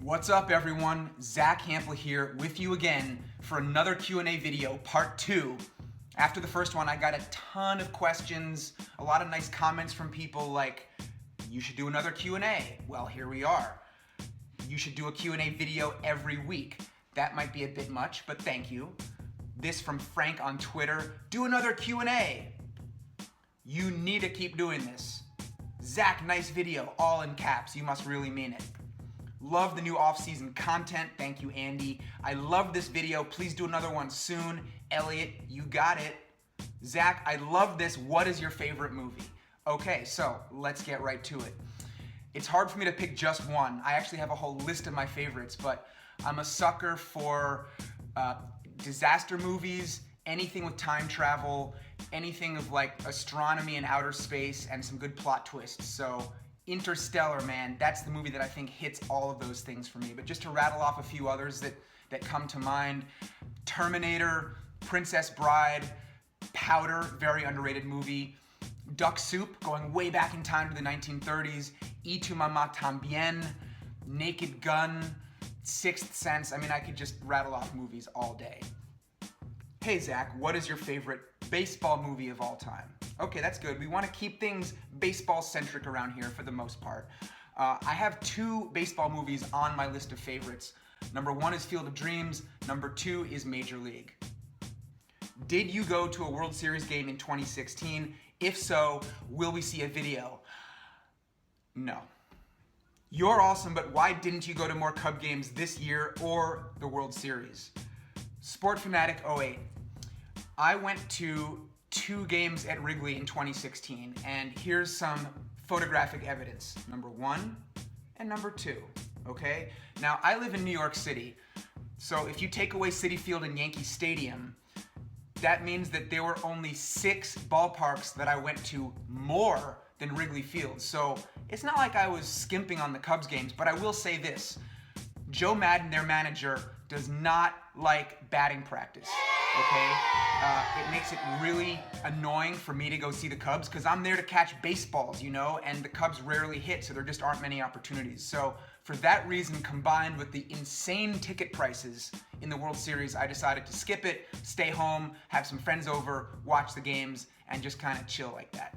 What's up everyone? Zack Hample here with you again for another Q&A video, part 2. After the first one, I got a ton of questions, a lot of nice comments from people like, you should do another Q&A. Well, here we are. You should do a Q&A video every week. That might be a bit much, but thank you. This from Frank on Twitter, do another Q&A. You need to keep doing this. Zack, nice video, all in caps, you must really mean it. Love the new off-season content, thank you Andy. I love this video, please do another one soon. Elliot, you got it. Zack, I love this, what is your favorite movie? Okay, so let's get right to it. It's hard for me to pick just one. I actually have a whole list of my favorites, but I'm a sucker for disaster movies, anything with time travel, anything of like astronomy and outer space, and some good plot twists. So Interstellar, man, that's the movie that I think hits all of those things for me. But just to rattle off a few others that come to mind, Terminator, Princess Bride, Powder, very underrated movie, Duck Soup, going way back in time to the 1930s, Y tu mamá también, Naked Gun, Sixth Sense. I mean, I could just rattle off movies all day. Hey Zack, what is your favorite baseball movie of all time? Okay, that's good. We want to keep things baseball-centric around here for the most part. I have 2 baseball movies on my list of favorites. Number 1 is Field of Dreams. Number 2 is Major League. Did you go to a World Series game in 2016? If so, will we see a video? No. You're awesome, but why didn't you go to more Cub games this year or the World Series? Sport Fanatic 08. I went to 2 games at Wrigley in 2016, and here's some photographic evidence. Number 1 and number 2, okay? Now, I live in New York City, so if you take away Citi Field and Yankee Stadium, that means that there were only 6 ballparks that I went to more than Wrigley Field. So it's not like I was skimping on the Cubs games, but I will say this. Joe Madden, their manager, does not like batting practice, okay? It makes it really annoying for me to go see the Cubs because I'm there to catch baseballs, you know, and the Cubs rarely hit, so there just aren't many opportunities. So for that reason, combined with the insane ticket prices in the World Series, I decided to skip it, stay home, have some friends over, watch the games, and just kind of chill like that.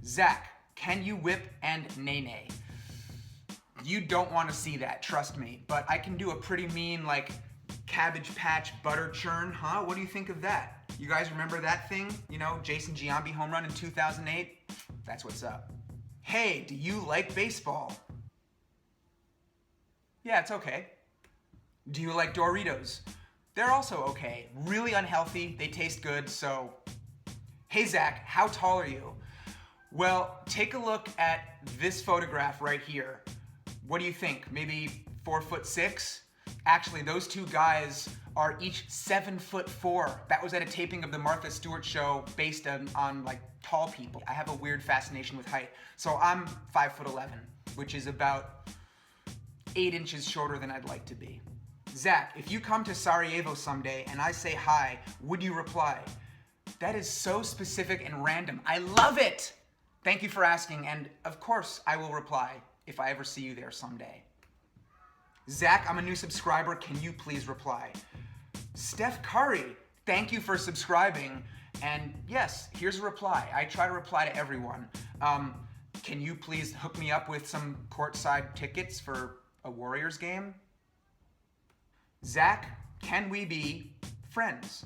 Zack, can you whip and nay-nay? You don't want to see that, trust me, but I can do a pretty mean, like, Cabbage Patch butter churn, huh? What do you think of that? You guys remember that thing? You know, Jason Giambi home run in 2008? That's what's up. Hey, do you like baseball? Yeah, it's okay. Do you like Doritos? They're also okay. Really unhealthy, they taste good, so... Hey Zack, how tall are you? Well, take a look at this photograph right here. What do you think? Maybe 4'6"? Actually, those 2 guys are each 7'4". That was at a taping of the Martha Stewart show based on like tall people. I have a weird fascination with height. So I'm 5'11", which is about 8 inches shorter than I'd like to be. Zack, if you come to Sarajevo someday and I say hi, would you reply? That is so specific and random. I love it! Thank you for asking, and of course I will reply if I ever see you there someday. Zack, I'm a new subscriber, can you please reply? Steph Curry, thank you for subscribing, and yes, here's a reply. I try to reply to everyone. Can you please hook me up with some courtside tickets for a Warriors game? Zack, can we be friends?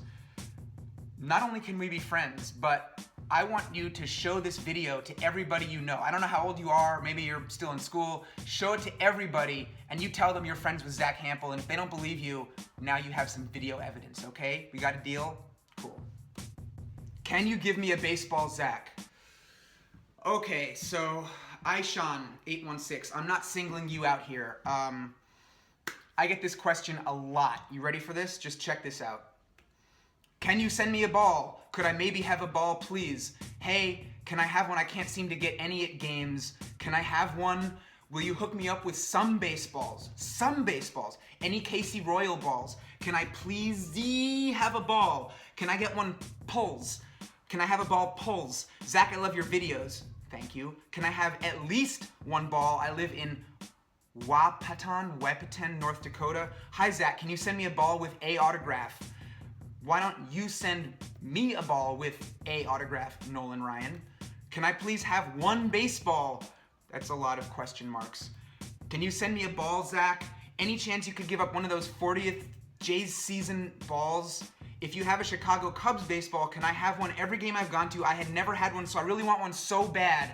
Not only can we be friends, but I want you to show this video to everybody you know. I don't know how old you are, maybe you're still in school. Show it to everybody and you tell them you're friends with Zack Hample, and if they don't believe you, now you have some video evidence, okay? We got a deal? Cool. Can you give me a baseball, Zack? Okay, so Aishan816, I'm not singling you out here. I get this question a lot. You ready for this? Just check this out. Can you send me a ball? Could I maybe have a ball, please? Hey, can I have one? I can't seem to get any at games. Can I have one? Will you hook me up with some baseballs? Some baseballs. Any Casey Royal balls? Can I please have a ball? Can I get one pulls? Can I have a ball pulls? Zack, I love your videos. Thank you. Can I have at least one ball? I live in wahpaton, North Dakota. Hi Zach, can you send me a ball with a autograph? Why don't you send me a ball with a autograph, Nolan Ryan? Can I please have one baseball? That's a lot of question marks. Can you send me a ball, Zach? Any chance you could give up one of those 40th Jays season balls? If you have a Chicago Cubs baseball, can I have one every game I've gone to? I had never had one, so I really want one so bad.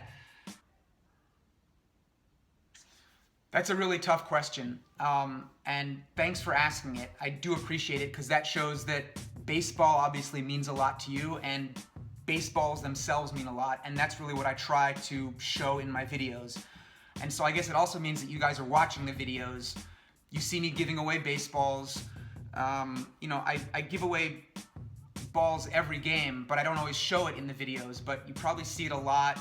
That's a really tough question, and thanks for asking it. I do appreciate it because that shows that baseball obviously means a lot to you, and baseballs themselves mean a lot, and that's really what I try to show in my videos. And so I guess it also means that you guys are watching the videos. You see me giving away baseballs. You know, I give away balls every game, but I don't always show it in the videos, but you probably see it a lot.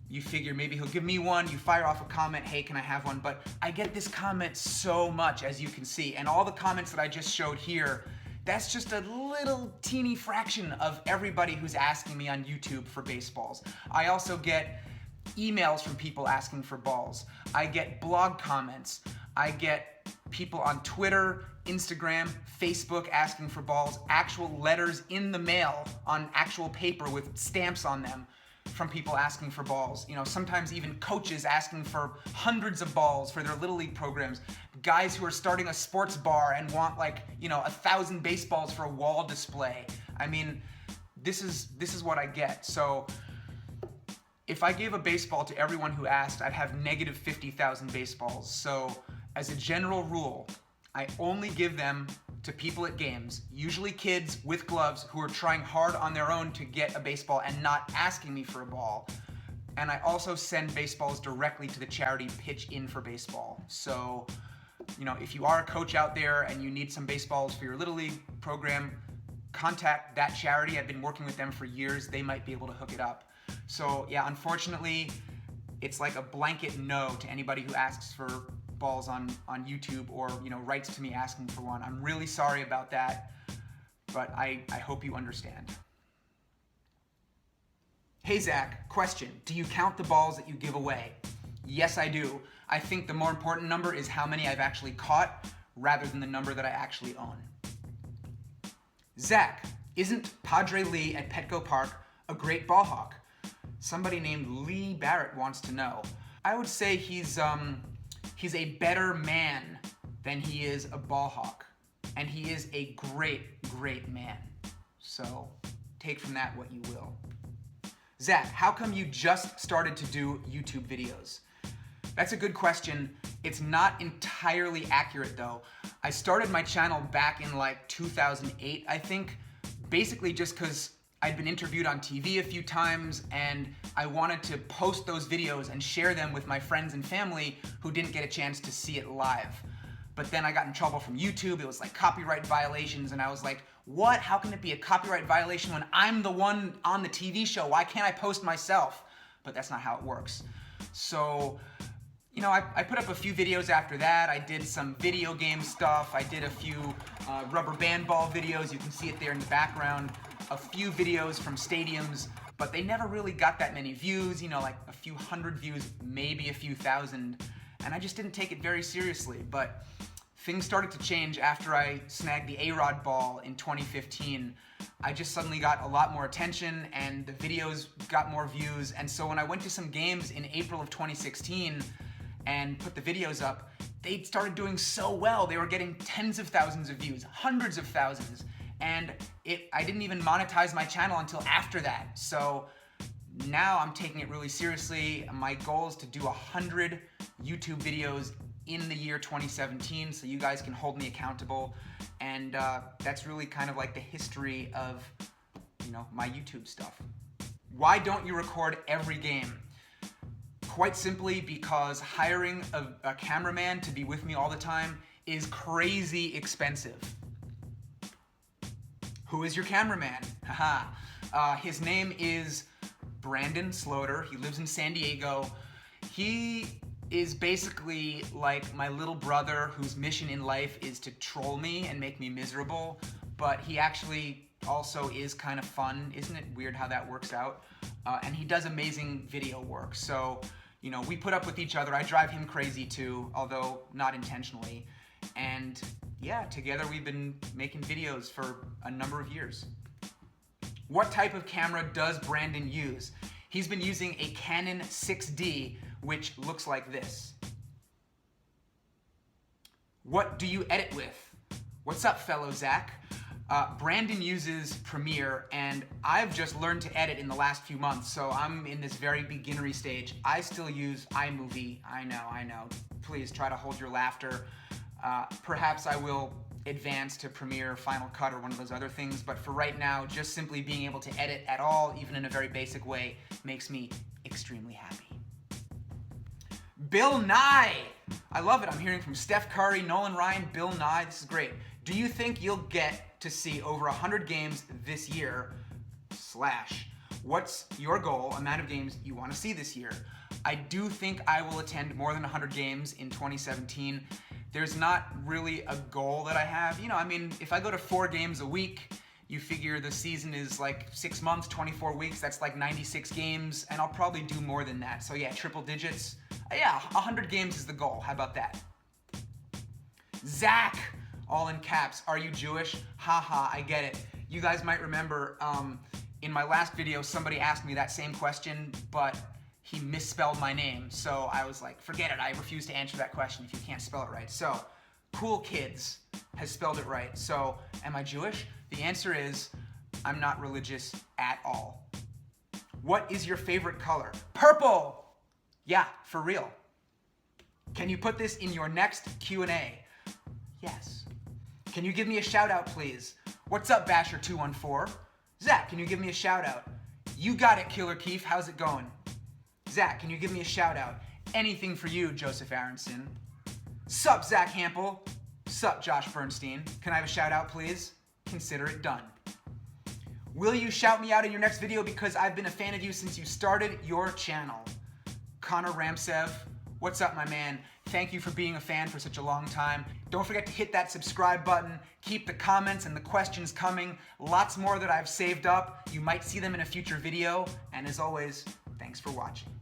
You figure maybe he'll give me one, you fire off a comment, hey, can I have one? But I get this comment so much, as you can see, and all the comments that I just showed here, that's just a little teeny fraction of everybody who's asking me on YouTube for baseballs. I also get emails from people asking for balls. I get blog comments. I get people on Twitter, Instagram, Facebook asking for balls, actual letters in the mail on actual paper with stamps on them from people asking for balls. You know, sometimes even coaches asking for hundreds of balls for their Little League programs. Guys who are starting a sports bar and want, like, you know, 1,000 baseballs for a wall display. I mean, this is what I get. So if I gave a baseball to everyone who asked, I'd have negative 50,000 baseballs. So as a general rule, I only give them to people at games, usually kids with gloves who are trying hard on their own to get a baseball and not asking me for a ball. And I also send baseballs directly to the charity Pitch In for Baseball. So, you know, if you are a coach out there and you need some baseballs for your Little League program, contact that charity. I've been working with them for years. They might be able to hook it up. So yeah, unfortunately, it's like a blanket no to anybody who asks for balls on YouTube or, you know, writes to me asking for one. I'm really sorry about that, but I hope you understand. Hey Zach, question. Do you count the balls that you give away? Yes, I do. I think the more important number is how many I've actually caught rather than the number that I actually own. Zach, isn't Padre Lee at Petco Park a great ball hawk? Somebody named Lee Barrett wants to know. I would say he's a better man than he is a ball hawk. And he is a great, great man. So take from that what you will. Zach, how come you just started to do YouTube videos? That's a good question. It's not entirely accurate though. I started my channel back in like 2008, I think, basically just because I'd been interviewed on TV a few times and I wanted to post those videos and share them with my friends and family who didn't get a chance to see it live. But then I got in trouble from YouTube. It was like copyright violations and I was like, what? How can it be a copyright violation when I'm the one on the TV show? Why can't I post myself? But that's not how it works. So, you know, I put up a few videos after that. I did some video game stuff. I did a few rubber band ball videos. You can see it there in the background. A few videos from stadiums, but they never really got that many views, you know, like a few hundred views, maybe a few thousand, and I just didn't take it very seriously. But things started to change after I snagged the A-Rod ball in 2015. I just suddenly got a lot more attention and the videos got more views, and so when I went to some games in April of 2016 and put the videos up, they started doing so well. They were getting tens of thousands of views, hundreds of thousands. And I didn't even monetize my channel until after that. So now I'm taking it really seriously. My goal is to do 100 YouTube videos in the year 2017, so you guys can hold me accountable. And that's really kind of like the history of, you know, my YouTube stuff. Why don't you record every game? Quite simply because hiring a cameraman to be with me all the time is crazy expensive. Who is your cameraman? Haha. His name is Brandon Sloter. He lives in San Diego. He is basically like my little brother whose mission in life is to troll me and make me miserable, but he actually also is kind of fun. Isn't it weird how that works out? And he does amazing video work. So, You know, we put up with each other. I drive him crazy too, although not intentionally. And yeah, together we've been making videos for a number of years. What type of camera does Brandon use? He's been using a Canon 6D, which looks like this. What do you edit with? What's up, fellow Zach? Brandon uses Premiere, and I've just learned to edit in the last few months, so I'm in this very beginnery stage. I still use iMovie. I know. Please try to hold your laughter. Perhaps I will advance to Premiere, Final Cut, or one of those other things, but for right now, just simply being able to edit at all, even in a very basic way, makes me extremely happy. Bill Nye! I love it. I'm hearing from Steph Curry, Nolan Ryan, Bill Nye. This is great. Do you think you'll get to see over 100 games this year? / What's your goal, amount of games you want to see this year? I do think I will attend more than 100 games in 2017. There's not really a goal that I have. You know, I mean, if I go to 4 games a week, you figure the season is like 6 months, 24 weeks, that's like 96 games, and I'll probably do more than that. So yeah, triple digits. Yeah, 100 games is the goal. How about that? Zach, all in caps, are you Jewish? Haha, I get it. You guys might remember in my last video, somebody asked me that same question, but he misspelled my name. So I was like, forget it, I refuse to answer that question if you can't spell it right. So, Cool Kids has spelled it right. So, am I Jewish? The answer is, I'm not religious at all. What is your favorite color? Purple! Yeah, for real. Can you put this in your next Q&A? Yes. Can you give me a shout out, please? What's up, Basher214? Zach, can you give me a shout out? You got it, Killer Keith. How's it going? Zach, can you give me a shout out? Anything for you, Joseph Aronson. Sup, Zach Hample. Sup, Josh Bernstein. Can I have a shout out, please? Consider it done. Will you shout me out in your next video because I've been a fan of you since you started your channel? Connor Ramsev, what's up, my man? Thank you for being a fan for such a long time. Don't forget to hit that subscribe button. Keep the comments and the questions coming. Lots more that I've saved up. You might see them in a future video. And as always, thanks for watching.